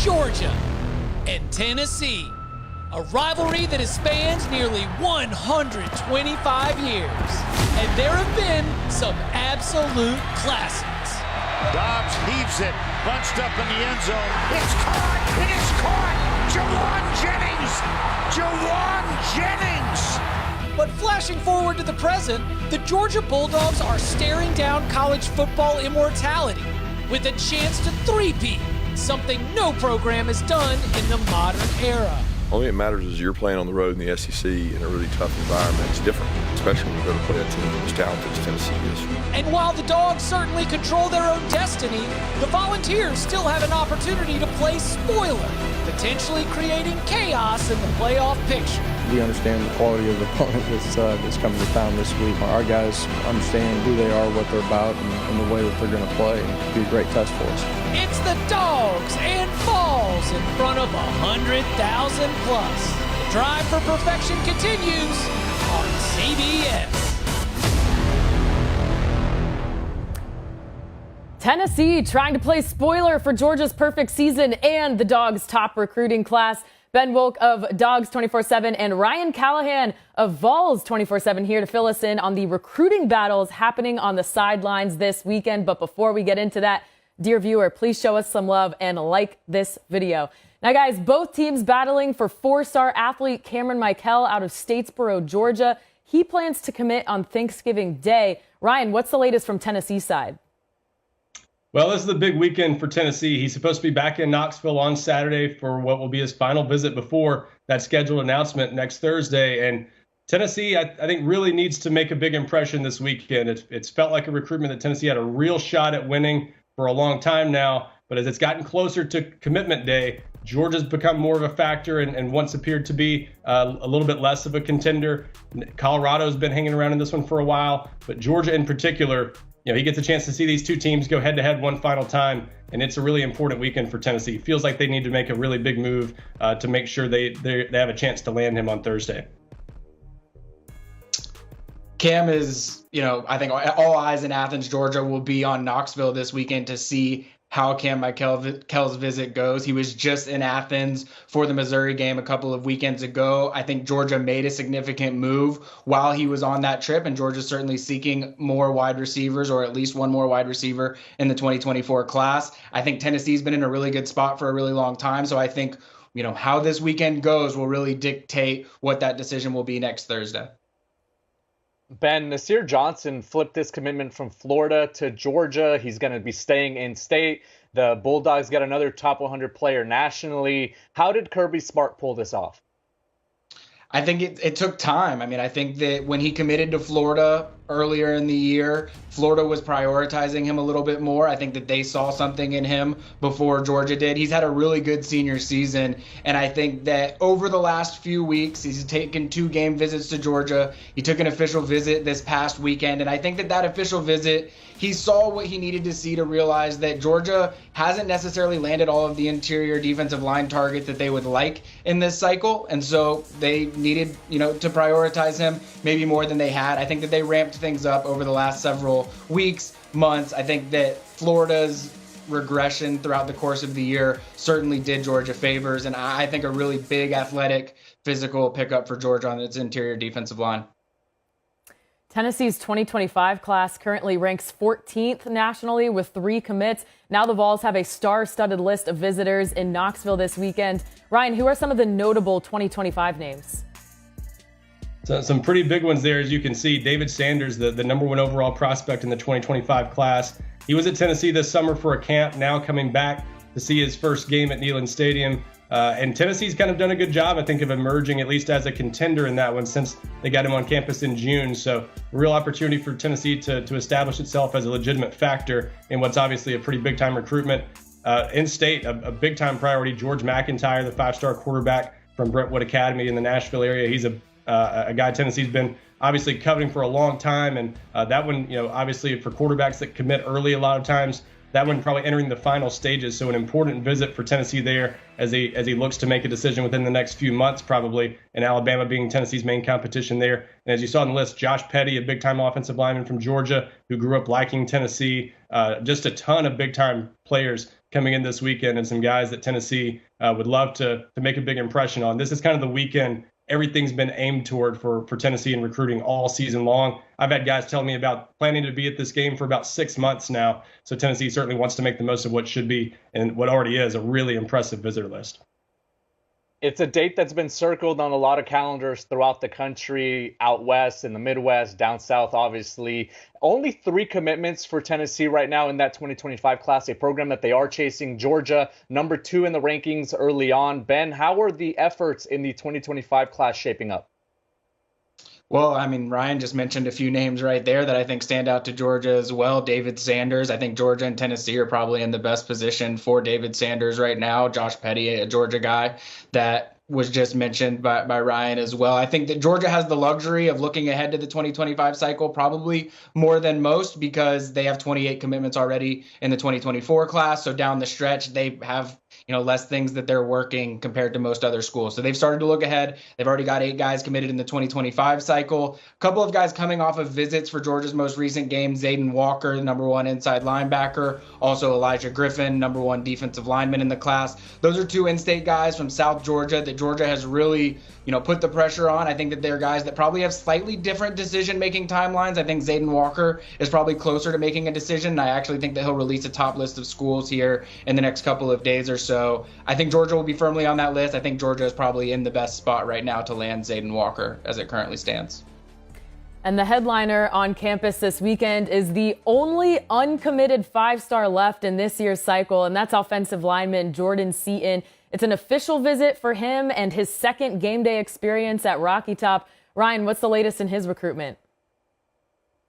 Georgia and Tennessee. A rivalry that has spanned nearly 125 years. And there have been some absolute classics. Dobbs heaves it, bunched up in the end zone. It's caught! It is caught! Jawan Jennings! But flashing forward to the present, the Georgia Bulldogs are staring down college football immortality with a chance to three-peat, something no program has done in the modern era. Only it matters is you're playing on the road in the SEC in a really tough environment. It's different, especially when you go to play a team as talented as Tennessee is. And while the Dogs certainly control their own destiny, the Volunteers still have an opportunity to play spoiler, potentially creating chaos in the playoff picture. We understand the quality of the opponent that's coming to town this week. Our guys understand who they are, what they're about, and the way that they're going to play. It'll be a great test for us. It's the Dogs and Vols in front of 100,000 plus. The drive for perfection continues on CBS. Tennessee trying to play spoiler for Georgia's perfect season and the Dogs' top recruiting class. Ben Wolk of Dogs 24/7 and Ryan Callahan of Vols 24/7 here to fill us in on the recruiting battles happening on the sidelines this weekend. But before we get into that, dear viewer, please show us some love and like this video. Now, guys, both teams battling for four-star athlete Kamron Mikell out of Statesboro, Georgia. He plans to commit on Thanksgiving Day. Ryan, what's the latest from Tennessee's side? Well, this is the big weekend for Tennessee. He's supposed to be back in Knoxville on Saturday for what will be his final visit before that scheduled announcement next Thursday. And Tennessee, I think, really needs to make a big impression this weekend. It's felt like a recruitment that Tennessee had a real shot at winning for a long time now. But as it's gotten closer to commitment day, Georgia's become more of a factor and once appeared to be a little bit less of a contender. Colorado's been hanging around in this one for a while, but Georgia in particular, he gets a chance to see these two teams go head-to-head one final time, and it's a really important weekend for Tennessee. It feels like they need to make a really big move to make sure they have a chance to land him on Thursday. Cam is, I think all eyes in Athens, Georgia will be on Knoxville this weekend to see how Cam Mikell's visit goes. He was just in Athens for the Missouri game a couple of weekends ago. I think Georgia made a significant move while he was on that trip, and Georgia's certainly seeking more wide receivers, or at least one more wide receiver in the 2024 class. I think Tennessee's been in a really good spot for a really long time, so I think how this weekend goes will really dictate what that decision will be next Thursday. Ben, Nir Johnson flipped this commitment from Florida to Georgia. He's going to be staying in state. The Bulldogs got another top 100 player nationally. How did Kirby Smart pull this off? I think it took time. I think that when he committed to Florida earlier in the year, Florida was prioritizing him a little bit more. I think that they saw something in him before Georgia did. He's had a really good senior season, and I think that over the last few weeks, he's taken 2 game visits to Georgia. He took an official visit this past weekend, and I think that official visit, he saw what he needed to see to realize that Georgia hasn't necessarily landed all of the interior defensive line targets that they would like in this cycle, and so they needed, to prioritize him maybe more than they had. I think that they ramped things up over the last several weeks, months. I think that Florida's regression throughout the course of the year certainly did Georgia favors, and I think a really big athletic, physical pickup for Georgia on its interior defensive line. Tennessee's 2025 class currently ranks 14th nationally with 3 commits. Now the Vols have a star-studded list of visitors in Knoxville this weekend. Ryan, who are some of the notable 2025 names? So some pretty big ones there, as you can see. David Sanders, the number 1 overall prospect in the 2025 class. He was at Tennessee this summer for a camp, now coming back to see his first game at Neyland Stadium. And Tennessee's kind of done a good job, I think, of emerging at least as a contender in that one since they got him on campus in June. So a real opportunity for Tennessee to establish itself as a legitimate factor in what's obviously a pretty big-time recruitment. In-state, a big-time priority, George McIntyre, the 5-star quarterback from Brentwood Academy in the Nashville area. He's a guy Tennessee's been obviously coveting for a long time. And that one, obviously for quarterbacks that commit early a lot of times, that one probably entering the final stages. So an important visit for Tennessee there as he looks to make a decision within the next few months, probably, and Alabama being Tennessee's main competition there. And as you saw in the list, Josh Petty, a big-time offensive lineman from Georgia who grew up liking Tennessee. Just a ton of big-time players coming in this weekend and some guys that Tennessee would love to make a big impression on. This is kind of the weekend everything's been aimed toward for Tennessee in recruiting all season long. I've had guys tell me about planning to be at this game for about 6 months now. So Tennessee certainly wants to make the most of what should be and what already is a really impressive visitor list. It's a date that's been circled on a lot of calendars throughout the country, out west, in the Midwest, down south, obviously. Only 3 commitments for Tennessee right now in that 2025 class, a program that they are chasing. Georgia, number 2 in the rankings early on. Ben, how are the efforts in the 2025 class shaping up? Well, I mean, Ryan just mentioned a few names right there that I think stand out to Georgia as well. David Sanders. I think Georgia and Tennessee are probably in the best position for David Sanders right now. Josh Petty, a Georgia guy that was just mentioned by Ryan as well. I think that Georgia has the luxury of looking ahead to the 2025 cycle probably more than most because they have 28 commitments already in the 2024 class. So down the stretch, they have less things that they're working compared to most other schools. So they've started to look ahead. They've already got 8 guys committed in the 2025 cycle. A couple of guys coming off of visits for Georgia's most recent game. Zayden Walker, the number 1 inside linebacker. Also Elijah Griffin, number 1 defensive lineman in the class. Those are 2 in-state guys from South Georgia that Georgia has really, put the pressure on. I think that they're guys that probably have slightly different decision-making timelines. I think Zayden Walker is probably closer to making a decision. And I actually think that he'll release a top list of schools here in the next couple of days or so. I think Georgia will be firmly on that list. I think Georgia is probably in the best spot right now to land Zayden Walker as it currently stands. And the headliner on campus this weekend is the only uncommitted 5-star left in this year's cycle, and that's offensive lineman Jordan Seaton. It's an official visit for him and his second game day experience at Rocky Top. Ryan, what's the latest in his recruitment?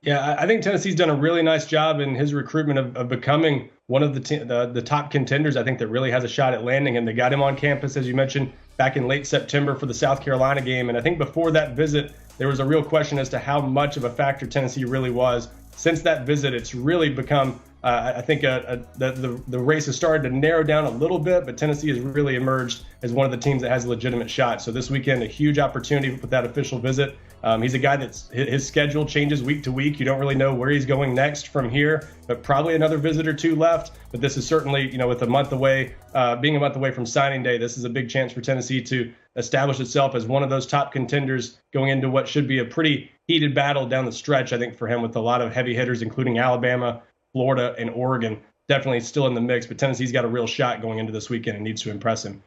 Yeah, I think Tennessee's done a really nice job in his recruitment of becoming one of the top contenders. I think that really has a shot at landing him. They got him on campus, as you mentioned, back in late September for the South Carolina game. And I think before that visit, there was a real question as to how much of a factor Tennessee really was. Since that visit, it's really become, I think, the race has started to narrow down a little bit, but Tennessee has really emerged as one of the teams that has a legitimate shot. So this weekend, a huge opportunity with that official visit. He's a guy that's his schedule changes week to week. You don't really know where he's going next from here, but probably another visit or 2 left. But this is certainly, with a month away, being a month away from signing day, this is a big chance for Tennessee to establish itself as one of those top contenders going into what should be a pretty heated battle down the stretch, I think, for him with a lot of heavy hitters, including Alabama, Florida, and Oregon. Definitely still in the mix, but Tennessee's got a real shot going into this weekend and needs to impress him.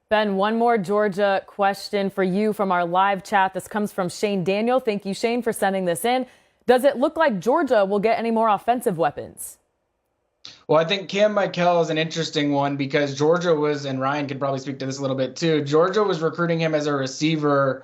Ben, one more Georgia question for you from our live chat. This comes from Shane Daniel. Thank you, Shane, for sending this in. Does it look like Georgia will get any more offensive weapons? Well, I think Kamron Mikell is an interesting one because Georgia was, and Ryan could probably speak to this a little bit too, Georgia was recruiting him as a receiver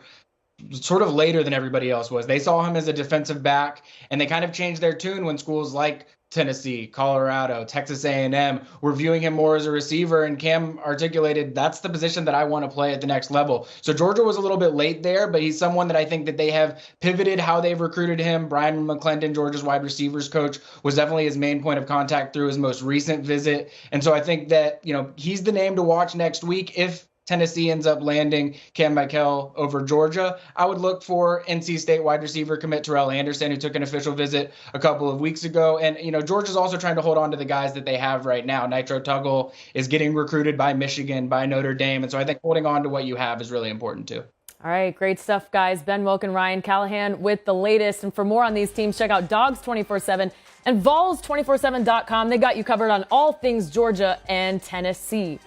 sort of later than everybody else was. They saw him as a defensive back, and they kind of changed their tune when schools like Tennessee, Colorado, Texas A&M were viewing him more as a receiver, and Cam articulated that's the position that I want to play at the next level. So Georgia was a little bit late there, but he's someone that I think that they have pivoted how they've recruited him. Brian McClendon, Georgia's wide receivers coach, was definitely his main point of contact through his most recent visit. And so I think that, he's the name to watch next week if Tennessee ends up landing Kamron Mikell over Georgia. I would look for NC State wide receiver commit Terrell Anderson, who took an official visit a couple of weeks ago. And, Georgia's also trying to hold on to the guys that they have right now. Nitro Tuggle is getting recruited by Michigan, by Notre Dame. And so I think holding on to what you have is really important too. All right, great stuff, guys. Ben Wolk and Ryan Callahan with the latest. And for more on these teams, check out Dogs 24/7 and Vols247.com. They got you covered on all things Georgia and Tennessee.